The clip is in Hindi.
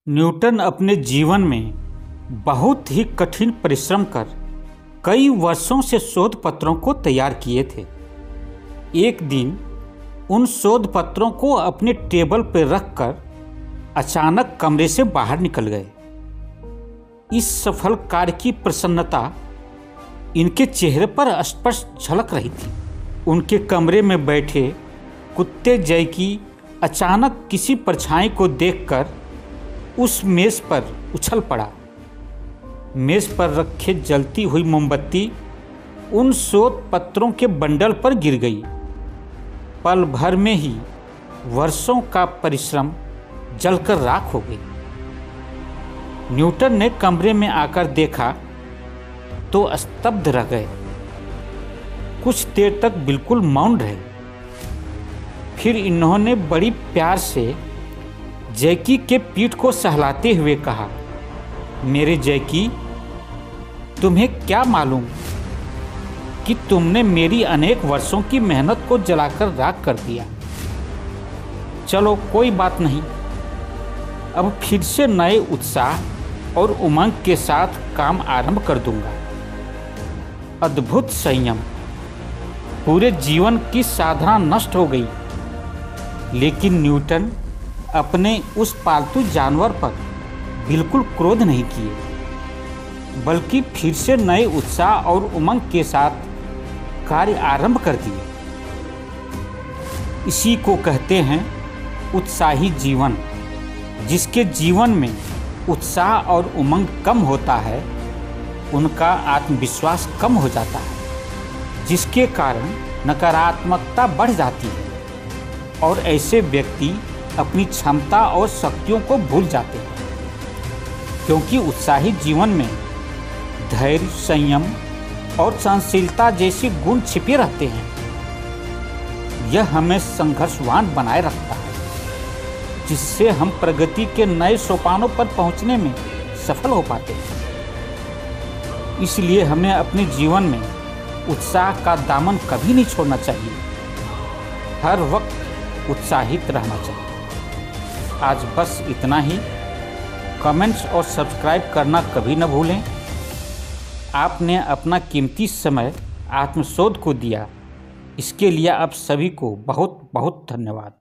न्यूटन अपने जीवन में बहुत ही कठिन परिश्रम कर कई वर्षों से शोध पत्रों को तैयार किए थे। एक दिन उन शोध पत्रों को अपने टेबल पर रखकर अचानक कमरे से बाहर निकल गए। इस सफल कार्य की प्रसन्नता इनके चेहरे पर स्पष्ट झलक रही थी। उनके कमरे में बैठे कुत्ते जैकी अचानक किसी परछाई को देखकर उस मेज पर उछल पड़ा। मेज पर रखे जलती हुई मोमबत्ती उन शोध पत्रों के बंडल पर गिर गई। पल भर में ही वर्षों का परिश्रम जलकर राख हो गई। न्यूटन ने कमरे में आकर देखा तो स्तब्ध रह गए। कुछ देर तक बिल्कुल मौन रहे। फिर इन्होंने बड़ी प्यार से जैकी के पीठ को सहलाते हुए कहा, मेरे जैकी, तुम्हें क्या मालूम कि तुमने मेरी अनेक वर्षों की मेहनत को जलाकर राख कर दिया। चलो कोई बात नहीं, अब फिर से नए उत्साह और उमंग के साथ काम आरंभ कर दूंगा। अद्भुत संयम। पूरे जीवन की साधना नष्ट हो गई, लेकिन न्यूटन अपने उस पालतू जानवर पर बिल्कुल क्रोध नहीं किए, बल्कि फिर से नए उत्साह और उमंग के साथ कार्य आरंभ कर दिए। इसी को कहते हैं उत्साही जीवन। जिसके जीवन में उत्साह और उमंग कम होता है, उनका आत्मविश्वास कम हो जाता है, जिसके कारण नकारात्मकता बढ़ जाती है और ऐसे व्यक्ति अपनी क्षमता और शक्तियों को भूल जाते हैं। क्योंकि उत्साही जीवन में धैर्य, संयम और सहनशीलता जैसे गुण छिपे रहते हैं। यह हमें संघर्षवान बनाए रखता है, जिससे हम प्रगति के नए सोपानों पर पहुंचने में सफल हो पाते हैं। इसलिए हमें अपने जीवन में उत्साह का दामन कभी नहीं छोड़ना चाहिए। हर वक्त उत्साहित रहना चाहिए। आज बस इतना ही। कमेंट्स और सब्सक्राइब करना कभी न भूलें। आपने अपना कीमती समय आत्मशोध को दिया, इसके लिए आप सभी को बहुत बहुत धन्यवाद।